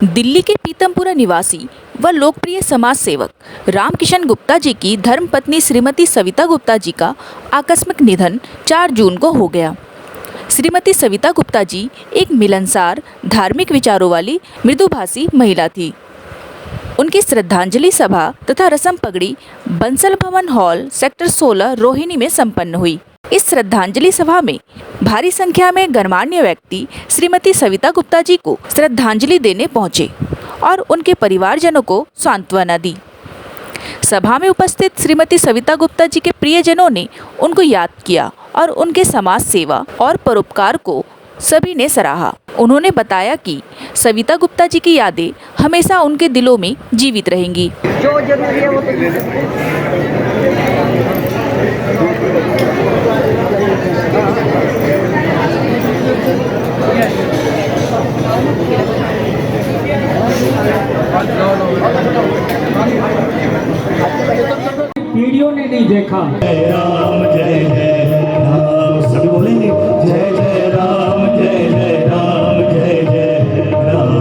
दिल्ली के पीतमपुरा निवासी व लोकप्रिय समाज सेवक रामकिशन गुप्ता जी की धर्मपत्नी श्रीमती सविता गुप्ता जी का आकस्मिक निधन 4 जून को हो गया। श्रीमती सविता गुप्ता जी एक मिलनसार, धार्मिक विचारों वाली मृदुभाषी महिला थी। उनकी श्रद्धांजलि सभा तथा रसम पगड़ी बंसल भवन हॉल सेक्टर 16 रोहिणी में संपन्न हुई। इस श्रद्धांजलि सभा में भारी संख्या में गणमान्य व्यक्ति श्रीमती सविता गुप्ता जी को श्रद्धांजलि देने पहुंचे और उनके परिवारजनों को सांत्वना दी। सभा में उपस्थित श्रीमती सविता गुप्ता जी के प्रियजनों ने उनको याद किया और उनके समाज सेवा और परोपकार को सभी ने सराहा। उन्होंने बताया कि सविता गुप्ता जी की यादें हमेशा उनके दिलों में जीवित रहेंगी। जो जरूरी है वो वीडियो ने नहीं देखा। जय राम जय राम, सभी बोलेंगे जय जय राम जय जय राम जय जय राम,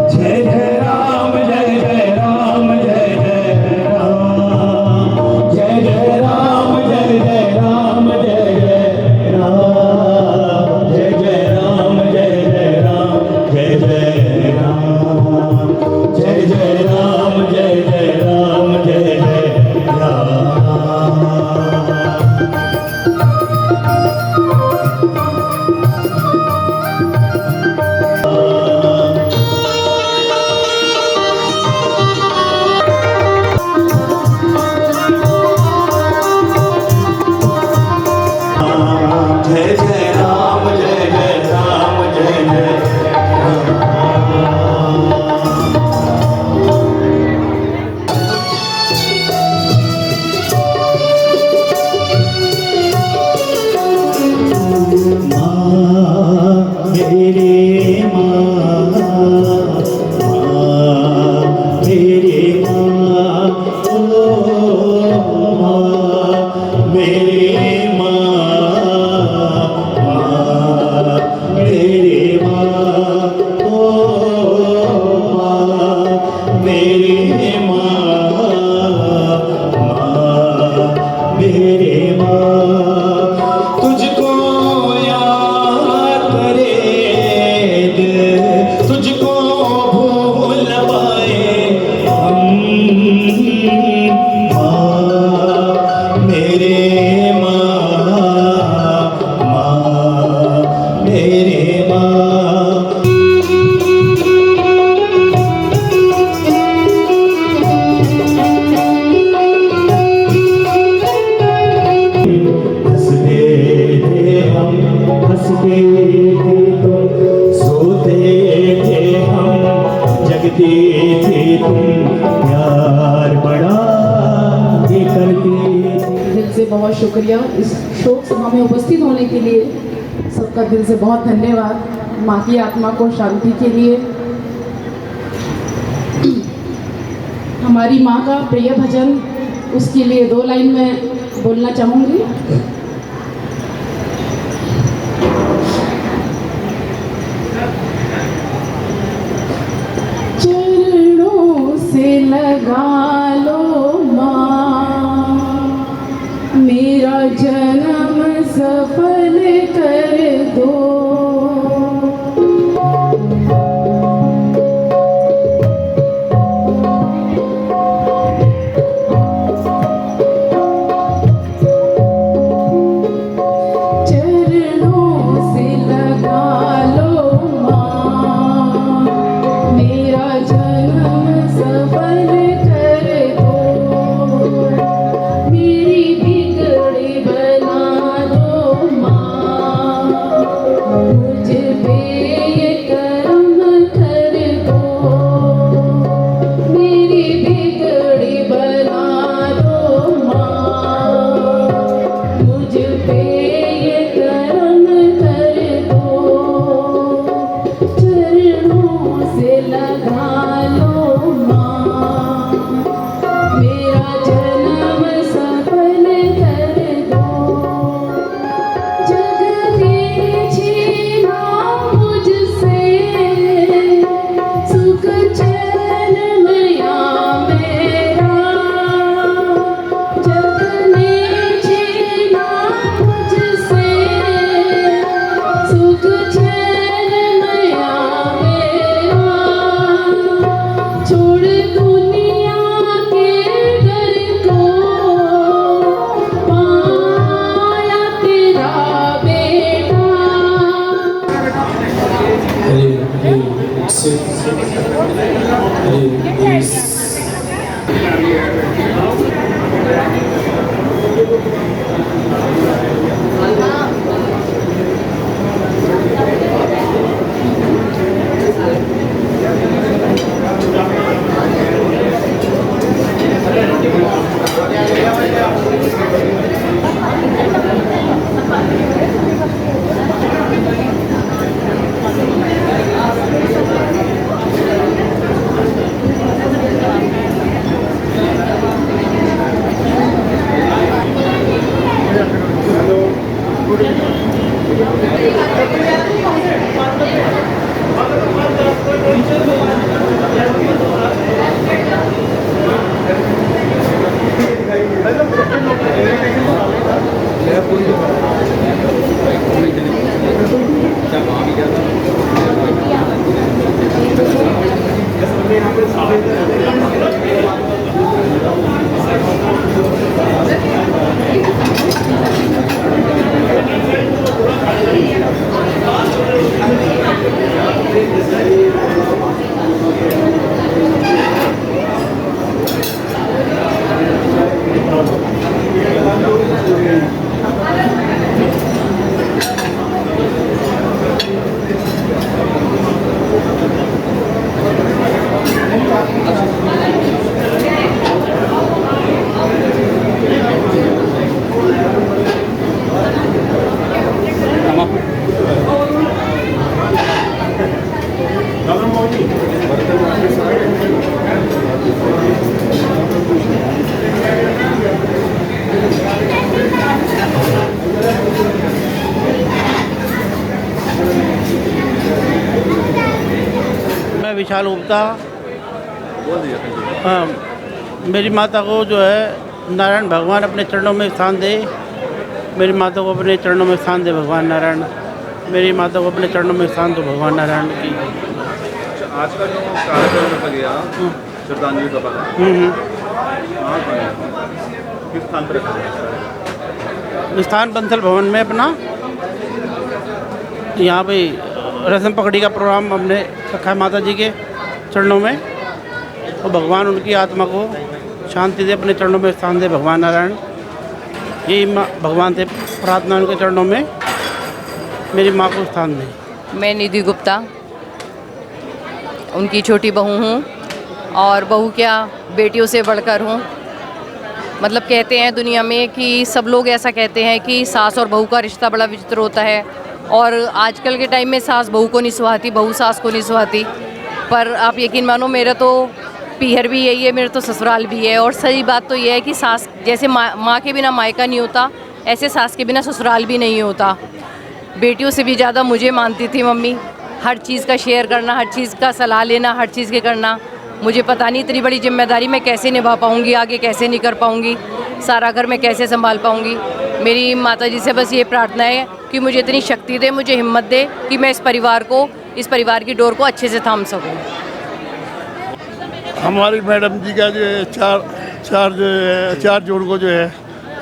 जय जय राम जय जय राम जय जय राम, जय जय राम जय जय राम जय जय राम, जय जय राम जय जय राम जय जय राम, जय जय राम जय जय राम जय जय राम। जय जय राम जय जय राम जय जय माँ मेरे माँ, माँ मेरे माँ, ओ माँ मेरे माँ, माँ मेरे माँ, ओ माँ मेरे माँ, माँ मेरे माँ, तुझको याद करे दिल, तुझको भूल पाए हम, माँ मेरे माँ, माँ मेरे माँ। हंसते थे हम, हंसते थे तुम, सोते थे हम, जगते थे तुम, प्यार बड़ा ये करते। दिल से बहुत शुक्रिया इस शोक सभा में उपस्थित होने के लिए। सबका दिल से बहुत धन्यवाद। माँ की आत्मा को शांति के लिए हमारी माँ का प्रिय भजन, उसके लिए 2 लाइन में बोलना चाहूँगी। चरणों से लगा लो माँ, मेरा जन्म सफल कर दो। चरणों से लगा लो माँ, मेरा जन्म सफल कर दो। मेरी बिगड़ी बना दो मैं विशाल गुप्ता। हाँ, मेरी माता को जो है नारायण भगवान अपने चरणों में स्थान दे। मेरी माता को अपने चरणों में स्थान दे भगवान नारायण। मेरी माता को अपने चरणों में स्थान दो भगवान नारायण की। आज का जो कार्यक्रम रखा गया श्रद्धांजलि सभा का, कहाँ पर है? किस स्थान पर रखा गया? स्थान बंसल भवन में अपना यहाँ पे रस्म पकड़ी का प्रोग्राम हमने रखा है माता जी के चरणों में, और भगवान उनकी आत्मा को शांति दे, अपने चरणों में स्थान दे भगवान नारायण। यही भगवान से प्रार्थना, उनके चरणों में मेरी माँ को स्थान दें। मैं निधि गुप्ता उनकी छोटी बहू हूँ, और बहू क्या बेटियों से बढ़कर हूँ। मतलब कहते हैं दुनिया में कि सब लोग ऐसा कहते हैं कि सास और बहू का रिश्ता बड़ा विचित्र होता है, और आजकल के टाइम में सास बहू को नहीं सुहाती, बहू सास को नहीं सुहाती। पर आप यकीन मानो, मेरा तो पीहर भी यही है, मेरा तो ससुराल भी है। और सही बात तो यह है कि सास जैसे माँ के बिना मायका नहीं होता, ऐसे सास के बिना ससुराल भी नहीं होता। बेटियों से भी ज़्यादा मुझे मानती थी मम्मी। हर चीज़ का शेयर करना, हर चीज़ का सलाह लेना, हर चीज़ के करना। मुझे पता नहीं इतनी बड़ी जिम्मेदारी मैं कैसे निभा पाऊँगी, आगे कैसे नहीं कर पाऊँगी, सारा घर मैं कैसे संभाल पाऊँगी। मेरी माता जी से बस ये प्रार्थना है कि मुझे इतनी शक्ति दे, मुझे हिम्मत दे कि मैं इस परिवार की डोर को अच्छे से थाम सकूँ। हमारी मैडम जी का जो है 4 जून को जो है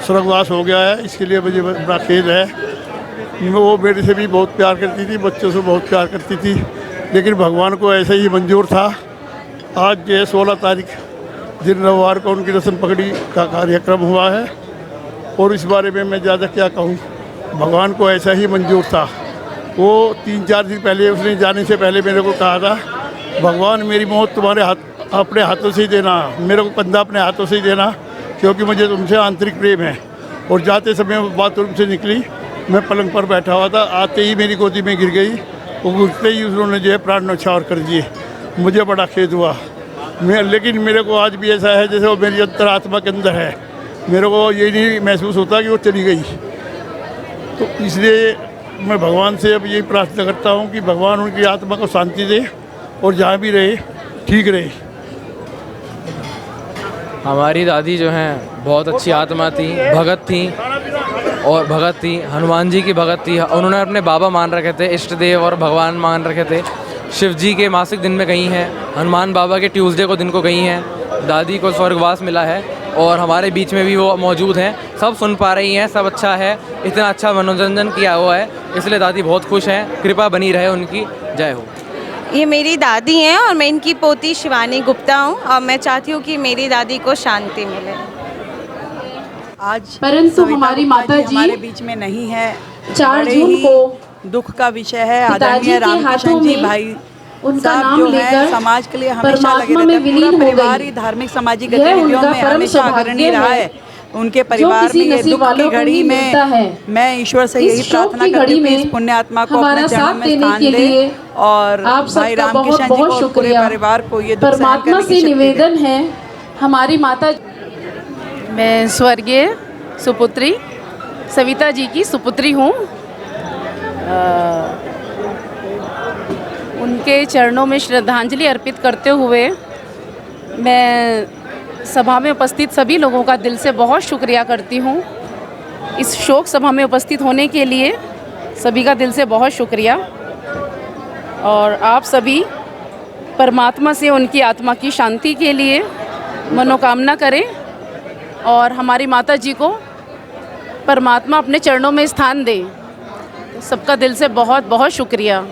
स्वर्गवास हो गया है, इसके लिए मुझे बड़ा खेद है। वो मेरे से भी बहुत प्यार करती थी, बच्चों से बहुत प्यार करती थी, लेकिन भगवान को ऐसे ही मंजूर था। आज जो है 16 तारीख दिन रविवार को उनकी रस्म पकड़ी का कार्यक्रम हुआ है, और इस बारे में मैं ज़्यादा क्या कहूँ, भगवान को ऐसा ही मंजूर था। वो 3-4 दिन पहले, उसने जाने से पहले मेरे को कहा था, भगवान मेरी मौत तुम्हारे अपने हाथों से ही देना, मेरे को कंधा अपने हाथों से ही देना, क्योंकि मुझे तुमसे आंतरिक प्रेम है। और जाते समय वो बाथरूम से निकली, मैं पलंग पर बैठा हुआ था, आते ही मेरी गोदी में गिर गई। वो गिरते ही उन्होंने जो है प्राण न्यौछावर कर दिए। मुझे बड़ा खेद हुआ। लेकिन मेरे को आज भी ऐसा है जैसे वो मेरी अंतरात्मा के अंदर है। मेरे को ये नहीं महसूस होता कि वो चली गई। तो इसलिए मैं भगवान से अब यही प्रार्थना करता हूँ कि भगवान उनकी आत्मा को शांति दे, और जहाँ भी रहे ठीक रहे। हमारी दादी जो हैं बहुत अच्छी आत्मा थी, भगत थी, और भगत थी, हनुमान जी की भगत थी। उन्होंने अपने बाबा मान रखे थे, इष्ट देव और भगवान मान रखे थे। शिव जी के मासिक दिन में गई हैं, हनुमान बाबा के ट्यूसडे को दिन को गई हैं। दादी को स्वर्गवास मिला है, और हमारे बीच में भी वो मौजूद हैं, सब सुन पा रही हैं, सब अच्छा है। इतना अच्छा मनोरंजन किया हुआ है, इसलिए दादी बहुत खुश हैं। कृपा बनी रहे उनकी, जय हो। ये मेरी दादी हैं और मैं इनकी पोती शिवानी गुप्ता हूँ और मैं चाहती हूँ कि मेरी दादी को शांति मिले। आज परंतु सविता हमारी गुप्ता माता जी हमारे बीच में नहीं है। 4 बड़े जून ही को दुख का विषय है। पिताजी आदरणीय के हाथों रामकिशन जी में भाई उनका साहब नाम जो है लेकर समाज के लिए हमेशा लगे परमात्मा रहते में हैं। विलीन पूरा हो परिवार गई। ही धार्मिक सामाजिक यह गतिविधियों उनका में परम हमेशा सौभाग्य अग्रणी रहा है, है। उनके जो परिवार में किसी ये नसीब दुख की वालों को घड़ी ही में मिलता है। मैं ईश्वर से इस यही शोक प्रार्थना की करती घड़ी हूँ कि इस में पुण्य आत्मा को हमारा अपने चरणों साथ में देने स्थान के दे लिए और आप भाई सबका बहुत रामकिशन जी को बहुत और पूरे शुक्रिया। परिवार को ये दुख सहन परमात्मा करने की से शक्ति दे। निवेदन है, हमारी माता मैं स्वर्गीय सुपुत्री सविता जी की सुपुत्री हूँ। उनके चरणों में श्रद्धांजलि अर्पित करते हुए मैं सभा में उपस्थित सभी लोगों का दिल से बहुत शुक्रिया करती हूँ। इस शोक सभा में उपस्थित होने के लिए सभी का दिल से बहुत शुक्रिया। और आप सभी परमात्मा से उनकी आत्मा की शांति के लिए मनोकामना करें और हमारी माता जी को परमात्मा अपने चरणों में स्थान दे। सबका दिल से बहुत बहुत शुक्रिया।